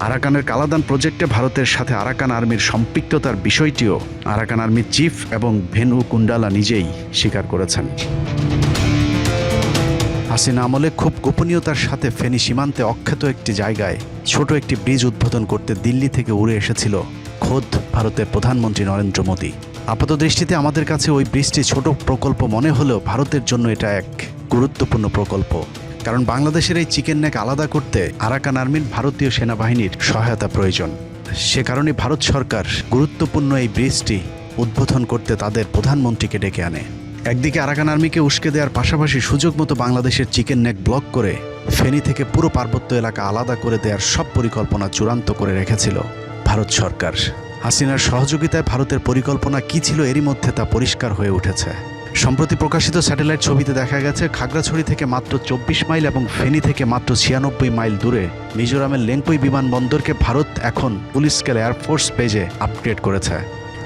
আরাকানের কালাদান প্রজেক্টে ভারতের সাথে আরাকান আর্মির সম্পৃক্ততার বিষয়টিও আরাকান আর্মির চিফ এবং ভেনু কুন্ডালা নিজেই স্বীকার করেছেন। হাসিনা আমলে খুব গোপনীয়তার সাথে ফেনী সীমান্তে অখ্যাত একটি জায়গায় ছোট একটি ব্রিজ উদ্বোধন করতে দিল্লি থেকে উড়ে এসেছিল খোদ ভারতের প্রধানমন্ত্রী নরেন্দ্র মোদী। আপাত দৃষ্টিতে আমাদের কাছে ওই ব্রিজটি ছোট প্রকল্প মনে হলেও ভারতের জন্য এটা এক গুরুত্বপূর্ণ প্রকল্প, কারণ বাংলাদেশের এই চিকেন নেক আলাদা করতে আরাকান আর্মির ভারতীয় সেনাবাহিনীর সহায়তা প্রয়োজন। সে কারণে ভারত সরকার গুরুত্বপূর্ণ এই ব্রিজটি উদ্বোধন করতে তাদের প্রধানমন্ত্রীকে ডেকে আনে। একদিকে আরাকান আর্মিকে উস্কে দেওয়ার পাশাপাশি সুযোগ মতো বাংলাদেশের চিকেন নেক ব্লক করে ফেনী থেকে পুরো পার্বত্য এলাকা আলাদা করে দেওয়ার সব পরিকল্পনা চূড়ান্ত করে রেখেছিল ভারত সরকার। হাসিনার সহযোগিতায় ভারতের পরিকল্পনা কী ছিল এরই মধ্যে তা পরিষ্কার হয়ে উঠেছে। সম্প্রতি প্রকাশিত স্যাটেলাইট ছবিতে দেখা গেছে খাগড়াছড়ি থেকে মাত্র 24 মাইল এবং ফেনী থেকে মাত্র 96 মাইল দূরে মিজোরামের লেংপুই বিমানবন্দরকে ভারত এখন ফুল স্কেল এয়ারফোর্স বেজে আপগ্রেড করেছে।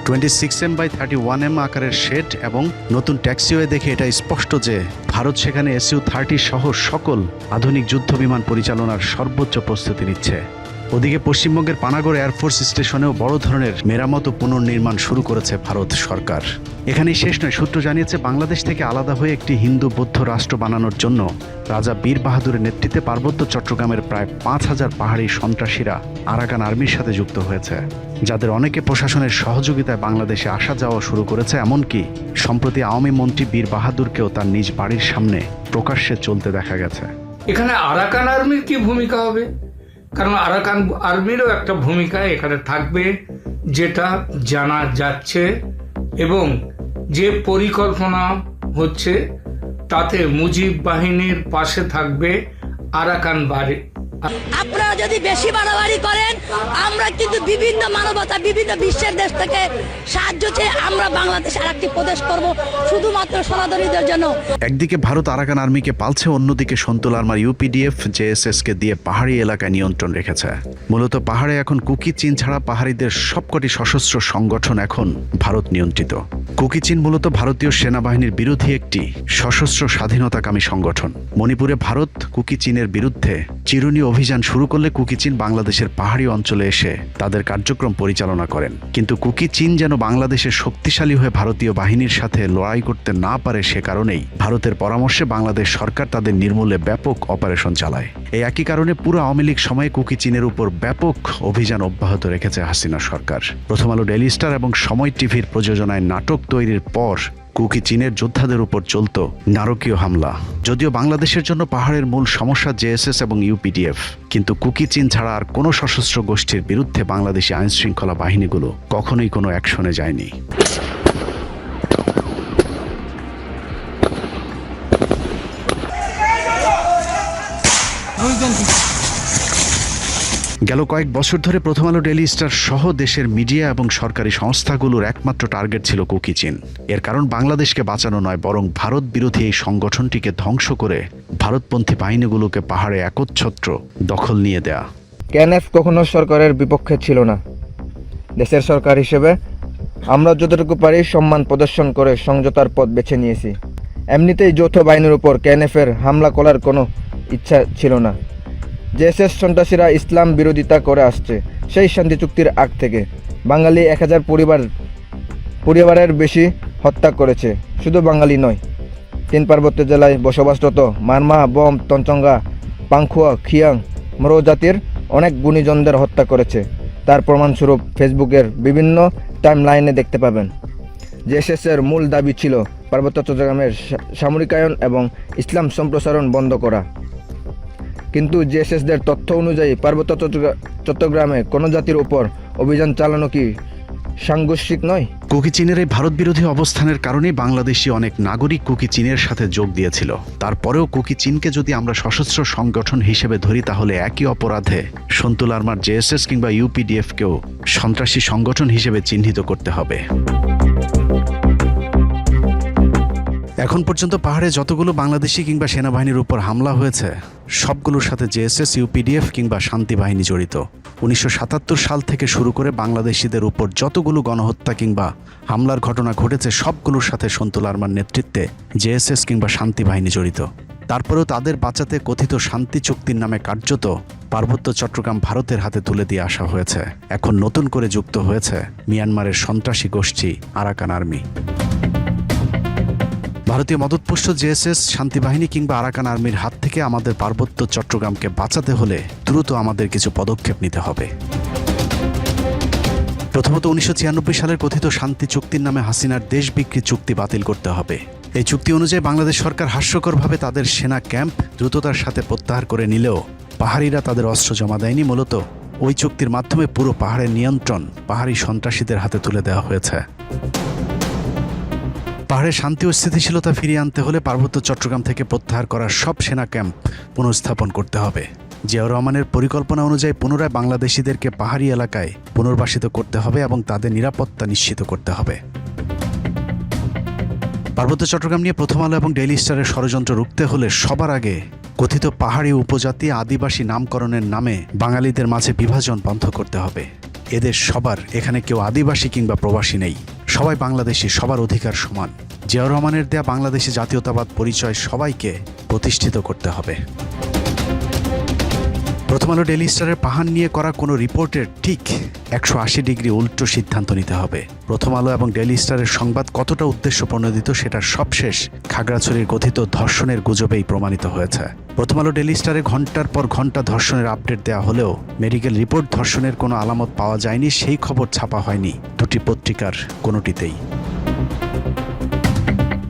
26m×31m আকারের শেড এবং নতুন ট্যাক্সিওয়ে দেখে এটা স্পষ্ট যে ভারত সেখানে SU-30 সহ সকল আধুনিক যুদ্ধ বিমান পরিচালনার সর্বোচ্চ প্রস্তুতি নিচ্ছে। ওদিকে পশ্চিমবঙ্গের পানাগড় এয়ারফোর্স স্টেশনেও বড় ধরনের মেরামত ও পুনর্নির্মাণ শুরু করেছে ভারত সরকার। এখানেই শেষ নয়, সূত্র জানিয়েছে বাংলাদেশ থেকে আলাদা হয়ে একটি হিন্দু বৌদ্ধ রাষ্ট্র বানানোর জন্য রাজা বীর বাহাদুরের নেতৃত্বে পার্বত্য চট্টগ্রামের প্রায় 5000 পাহাড়ি সন্ত্রাসীরা আরাকান আর্মির সাথে যুক্ত হয়েছে, যাদের অনেকে প্রশাসনের সহযোগিতায় বাংলাদেশে আসা যাওয়া শুরু করেছে। এমনকি সম্প্রতি আওয়ামী মন্ত্রী বীর বাহাদুরকেও তার নিজ বাড়ির সামনে প্রকাশ্যে চলতে দেখা গেছে। এখানে আরাকান আর্মির কি ভূমিকা হবে? কারণ আরাকান আর্মিরও একটা ভূমিকা এখানে থাকবে, যেটা জানা যাচ্ছে, এবং যে পরিকল্পনা হচ্ছে তাতে মুজিব বাহিনীর পাশে থাকবে আরাকান আপনারা যদি বেশি বাড়াবাড়ি করেন, আমরা কিন্তু বিভিন্ন মানবতা, বিভিন্ন বিশ্বের দেশ থেকে সাহায্য চেয়ে আমরা বাংলাদেশ আর একটি প্রদেশ করব শুধুমাত্র সনাতনীদের জন্য। একদিকে ভারত আরাকান আর্মিকে পালছে, অন্যদিকে সন্তুল আর্মার ইউপিডিএফ জেএসএস-কে দিয়ে পাহাড়ি এলাকায় নিয়ন্ত্রণ রেখেছে। মূলত পাহাড়ে এখন কুকি চীন ছাড়া পাহাড়িদের সবকটি সশস্ত্র সংগঠন এখন ভারত নিয়ন্ত্রিত। কুকি চীন মূলত ভারতীয় সেনাবাহিনীর বিরোধী একটি সশস্ত্র স্বাধীনতাকামী সংগঠন। মণিপুরে ভারত কুকি চীনের বিরুদ্ধে চিরুনি অভিযান শুরু করলে কুকি চীন বাংলাদেশের পাহাড়ি অঞ্চলে এসে তাদের কার্যক্রম পরিচালনা করেন। কিন্তু কুকি চীন যেন বাংলাদেশের শক্তিশালী হয়ে ভারতীয় বাহিনীর সাথে লড়াই করতে না পারে, সে কারণেই ভারতের পরামর্শে বাংলাদেশ সরকার তাদের নির্মূলে ব্যাপক অপারেশন চালায়। এই একই কারণে পুরো আওয়ামী লীগ সময়ে কুকি চীনের উপর ব্যাপক অভিযান অব্যাহত রেখেছে হাসিনা সরকার। প্রথম আলো, ডেইলি স্টার এবং সময় টিভির প্রযোজনায় নাটক তৈরির পর কুকি চীনের যোদ্ধাদের উপর চলত নারকীয় হামলা। যদিও বাংলাদেশের জন্য পাহাড়ের মূল সমস্যা জেএসএস এবং ইউপিডিএফ, কিন্তু কুকি চীন ছাড়া আর কোনো সশস্ত্র গোষ্ঠীর বিরুদ্ধে বাংলাদেশি আইনশৃঙ্খলা বাহিনীগুলো কখনোই কোনো অ্যাকশনে যায়নি। গেল কয়েক বছর ধরে প্রথম আলো, ডেইলি স্টার সহ দেশের মিডিয়া এবং সরকারি সংস্থাগুলোর একমাত্র টার্গেট ছিল কুকি চীন। এর কারণ বাংলাদেশকে বাঁচানো নয়, বরং ভারত বিরোধী এই সংগঠনটিকে ধ্বংস করে ভারতপন্থী বাহিনীগুলোকে পাহাড়ে একচ্ছত্র দখল নিয়ে দেয়া। কেএনএফ কখনো সরকারের বিপক্ষে ছিল না। দেশের সরকার হিসেবে আমরা যতটুকু পারি সম্মান প্রদর্শন করে সমঝোতার পথ বেছে নিয়েছি। এমনিতেই যৌথ বাহিনীর উপর কেএনএফের হামলা করার কোনো ইচ্ছা ছিল না। জেএসএস সন্ত্রাসীরা ইসলাম বিরোধিতা করে আসছে সেই শান্তি চুক্তির আগ থেকে। বাঙালি 1000 পরিবারের বেশি হত্যা করেছে। শুধু বাঙালি নয়, 3 পার্বত্য জেলায় বসবাসরত মারমা, বম, তঞ্চঙ্গা, পাংখুয়া, খিয়াং, মরো জাতির অনেক গুণীজনদের হত্যা করেছে। তার প্রমাণস্বরূপ ফেসবুকের বিভিন্ন টাইমলাইনে দেখতে পাবেন। জেএসএসের মূল দাবি ছিল পার্বত্য চট্টগ্রামের সামরিকায়ন এবং ইসলাম সম্প্রসারণ বন্ধ করা। কিন্তু জেএসএসদের তথ্য অনুযায়ী পার্বত্য চট্টগ্রামে কোনো জাতির উপর অভিযান চালানো কি সাংঘর্ষিক নয়? কুকি চীনের এই ভারত বিরোধী অবস্থানের কারণেই বাংলাদেশি অনেক নাগরিক কুকি চীনের সাথে যোগ দিয়েছিল। তারপরেও কুকি চীনকে যদি আমরা সশস্ত্র সংগঠন হিসেবে ধরি, তাহলে একই অপরাধে সন্তুল আর্মার জেএসএস কিংবা ইউপিডিএফকেও সন্ত্রাসী সংগঠন হিসেবে চিহ্নিত করতে হবে। এখন পর্যন্ত পাহাড়ে যতগুলো বাংলাদেশি কিংবা সেনাবাহিনীর উপর হামলা হয়েছে, সবগুলোর সাথে জেএসএস, ইউপিডিএফ কিংবা শান্তি বাহিনী জড়িত। 1977 সাল থেকে শুরু করে বাংলাদেশিদের উপর যতগুলো গণহত্যা কিংবা হামলার ঘটনা ঘটেছে, সবগুলোর সাথে সন্তুল আর্মার নেতৃত্বে জেএসএস কিংবা শান্তি বাহিনী জড়িত। তারপরেও তাদের বাঁচাতে কথিত শান্তি চুক্তির নামে কার্যত পার্বত্য চট্টগ্রাম ভারতের হাতে তুলে দিয়ে আসা হয়েছে। এখন নতুন করে যুক্ত হয়েছে মিয়ানমারের সন্ত্রাসী গোষ্ঠী আরাকান আর্মি। ভারতীয় মদতপুষ্ট জেএসএস, শান্তিবাহিনী কিংবা আরাকান আর্মির হাত থেকে আমাদের পার্বত্য চট্টগ্রামকে বাঁচাতে হলে দ্রুত আমাদের কিছু পদক্ষেপ নিতে হবে। প্রথমত 1996 সালের কথিত শান্তি চুক্তির নামে হাসিনার দেশ বিক্রি চুক্তি বাতিল করতে হবে। এই চুক্তি অনুযায়ী বাংলাদেশ সরকার হাস্যকরভাবে তাদের সেনা ক্যাম্প দ্রুততার সাথে প্রত্যাহার করে নিলেও পাহাড়িরা তাদের অস্ত্র জমা দেয়নি। মূলত ওই চুক্তির মাধ্যমে পুরো পাহাড়ের নিয়ন্ত্রণ পাহাড়ি সন্ত্রাসীদের হাতে তুলে দেওয়া হয়েছে। পাহাড়ে শান্তি ও স্থিতিশীলতা ফিরিয়ে আনতে হলে পার্বত্য চট্টগ্রাম থেকে প্রত্যাহার করা সব সেনা ক্যাম্প পুনর্স্থাপন করতে হবে। জিয়াউর রহমানের পরিকল্পনা অনুযায়ী পুনরায় বাংলাদেশিদেরকে পাহাড়ি এলাকায় পুনর্বাসিত করতে হবে এবং তাদের নিরাপত্তা নিশ্চিত করতে হবে। পার্বত্য চট্টগ্রাম নিয়ে প্রথম আলো এবং ডেইলি স্টারের ষড়যন্ত্র রুখতে হলে সবার আগে কথিত পাহাড়ি উপজাতি আদিবাসী নামকরণের নামে বাঙালিদের মাঝে বিভাজন বন্ধ করতে হবে। এদের সবার, এখানে কেউ আদিবাসী কিংবা প্রবাসী নেই, সবাই বাংলাদেশি, সবার অধিকার সমান। জিয়াউর রহমানের দেয়া বাংলাদেশি জাতীয়তাবাদ পরিচয় সবাইকে প্রতিষ্ঠিত করতে হবে। প্রথম আলো, ডেইলি স্টারের পাহাড় নিয়ে করা কোনো রিপোর্টের ঠিক 180 ডিগ্রি উল্টো সিদ্ধান্ত নিতে হবে। প্রথম আলো এবং ডেইলি স্টারের সংবাদ কতটা উদ্দেশ্য প্রণোদিত সেটার সবশেষ খাগড়াছড়ির কথিত ধর্ষণের গুজবেই প্রমাণিত হয়েছে। প্রথম আলো, ডেইলি স্টারে ঘন্টার পর ঘন্টা ধর্ষণের আপডেট দেওয়া হলেও মেডিকেল রিপোর্ট ধর্ষণের কোনো আলামত পাওয়া যায়নি, সেই খবর ছাপা হয়নি দুটি পত্রিকার কোনোটিতেই।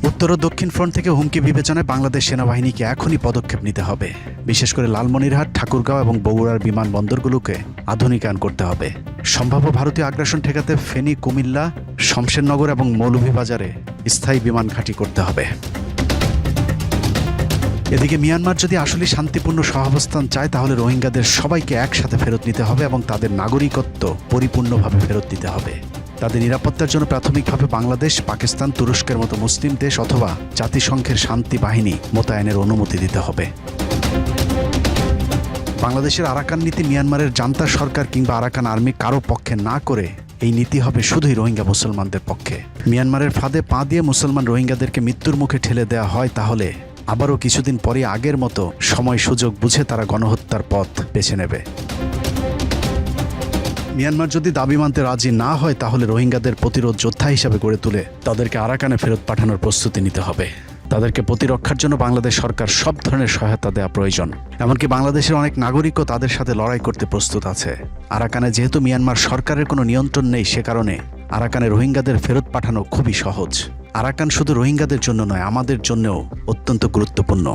উত্তর ও দক্ষিণ ফ্রন্ট থেকে হুমকি বিবেচনায় বাংলাদেশ সেনাবাহিনীকে এখনই পদক্ষেপ নিতে হবে। বিশেষ করে লালমনিরহাট, ঠাকুরগাঁও এবং বগুড়ার বিমানবন্দরগুলোকে আধুনিকায়ন করতে হবে। সম্ভাব্য ভারতীয় আগ্রাসন ঠেকাতে ফেনী, কুমিল্লা, শমশেরনগর এবং মৌলভীবাজারে স্থায়ী বিমান ঘাঁটি করতে হবে। এদিকে মিয়ানমার যদি আসলে শান্তিপূর্ণ সহাবস্থান চায় তাহলে রোহিঙ্গাদের সবাইকে একসাথে ফেরত নিতে হবে এবং তাদের নাগরিকত্ব পরিপূর্ণভাবে ফেরত দিতে হবে। তাদের নিরাপত্তার জন্য প্রাথমিকভাবে বাংলাদেশ, পাকিস্তান, তুরস্কের মতো মুসলিম দেশ অথবা জাতিসংঘের শান্তি বাহিনী মোতায়েনের অনুমতি দিতে হবে। বাংলাদেশের আরাকান নীতি মিয়ানমারের জান্তা সরকার কিংবা আরাকান আর্মি কারো পক্ষে না করে এই নীতি হবে শুধুই রোহিঙ্গা মুসলমানদের পক্ষে। মিয়ানমারের ফাঁদে পা দিয়ে মুসলমান রোহিঙ্গাদেরকে মৃত্যুর মুখে ঠেলে দেওয়া হয় তাহলে আবারও কিছুদিন পরে আগের মতো সময় সুযোগ বুঝে তারা গণহত্যার পথ বেছে নেবে। মিয়ানমার যদি দাবি মানতে রাজি না হয় তাহলে রোহিঙ্গাদের প্রতিরোধ যোদ্ধা হিসাবে গড়ে তুলে তাদেরকে আরাকানে ফেরত পাঠানোর প্রস্তুতি নিতে হবে। তাদেরকে প্রতিরক্ষার জন্য বাংলাদেশ সরকার সব ধরনের সহায়তা দেওয়া প্রয়োজন। এমনকি বাংলাদেশের অনেক নাগরিকও তাদের সাথে লড়াই করতে প্রস্তুত আছে। আরাকানে যেহেতু মিয়ানমার সরকারের কোনো নিয়ন্ত্রণ নেই, সে কারণে আরাকানে রোহিঙ্গাদের ফেরত পাঠানো খুবই সহজ। আরাকান শুধু রোহিঙ্গাদের জন্য নয়, আমাদের জন্যও অত্যন্ত গুরুত্বপূর্ণ।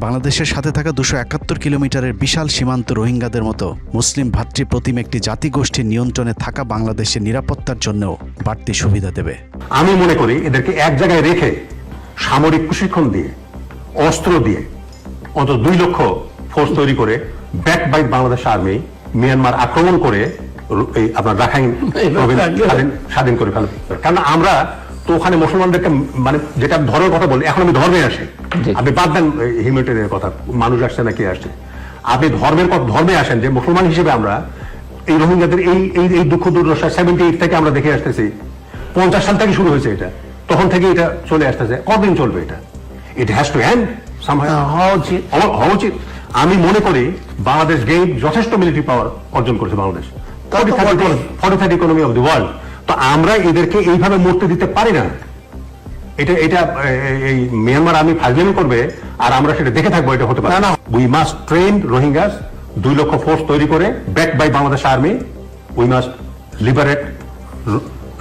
বাংলাদেশের সাথে থাকা 271 কিলোমিটারের বিশাল সীমান্ত রোহিঙ্গাদের মতো মুসলিম ভাতৃপ্রতিম একটি জাতিগোষ্ঠীর নিয়ন্ত্রণে থাকা বাংলাদেশের নিরাপত্তার জন্যও বাড়তি সুবিধা দেবে। আমি মনে করি এদেরকে এক জায়গায় রেখে সামরিক প্রশিক্ষণ দিয়ে, অস্ত্র দিয়ে অন্তত 2 লক্ষ ফোর্স তৈরি করে back by Bangladesh army Myanmar আক্রমণ করে এই আপনার রাখাইন স্বাধীন করে ফেলবে। কারণ আমরা তো ওখানে মুসলমানদেরকে মানে যেটা ধর্মের কথা বলি, এখন আমি ধর্মে আসি, আপনি বাদ দেন হিউম্যানিটেরিয়ানের কথা, মানুষ আসছে না কে আসছে, আপনি ধর্মে আসেন যে মুসলমান হিসেবে আমরা এই রোহিঙ্গাদের এই দুঃখ দুর্দশা 78 থেকে আমরা দেখে আসতেছি। 50 সাল থেকে শুরু হয়েছে এটা, তখন থেকে এটা চলে আসতেছে। কতদিন চলবে এটা? It has to end somehow. হওয়া উচিত। আমি মনে করি বাংলাদেশ গেইন যথেষ্ট মিলিটারি পাওয়ার অর্জন করেছে Bangladesh, 43rd economy of the world. তো আমরা এদেরকে এইভাবে মরতে দিতে পারি না। এটা এই মিয়ানমার আর্মি ফাজলামি করবে আর আমরা সেটা দেখে থাকবো, এটা হতে পারে না। উই মাস্ট ট্রেন রোহিঙ্গাস, 2 লক্ষ ফোর্স তৈরি করে back by Bangladesh army, we must liberate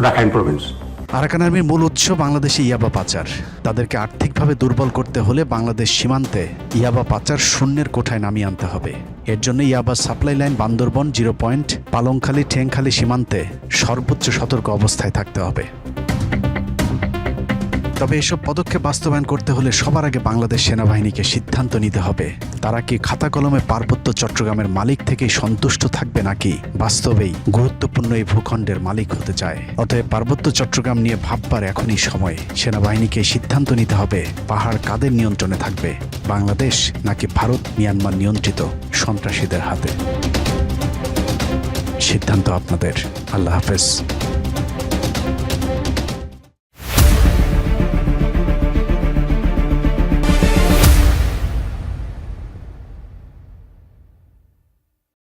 Rakhine province. Arakan আর্মির মূল উৎস বাংলাদেশে ইয়াবা পাচার। তাদেরকে আর্থিকভাবে দুর্বল করতে হলে বাংলাদেশ সীমান্তে ইয়াবা পাচার শূন্যের কোঠায় নামিয়ে আনতে হবে। এর জন্য ইয়াবা supply line Bandarban, 0 point, Palongkhali, Thengkhali সীমান্তে সর্বোচ্চ সতর্ক অবস্থায় থাকতে হবে। তবে এসব পদক্ষেপ বাস্তবায়ন করতে হলে সবার আগে বাংলাদেশ সেনাবাহিনীকে সিদ্ধান্ত নিতে হবে তারা কি খাতা কলমে পার্বত্য চট্টগ্রামের মালিক থেকেই সন্তুষ্ট থাকবে নাকি বাস্তবেই গুরুত্বপূর্ণ এই ভূখণ্ডের মালিক হতে চায়। অতএব পার্বত্য চট্টগ্রাম নিয়ে ভাববার এখনই সময়। সেনাবাহিনীকে সিদ্ধান্ত নিতে হবে পাহাড় কাদের নিয়ন্ত্রণে থাকবে, বাংলাদেশ নাকি ভারত মিয়ানমার নিয়ন্ত্রিত সন্ত্রাসীদের হাতে। সিদ্ধান্ত আপনাদের। আল্লাহ হাফেজ।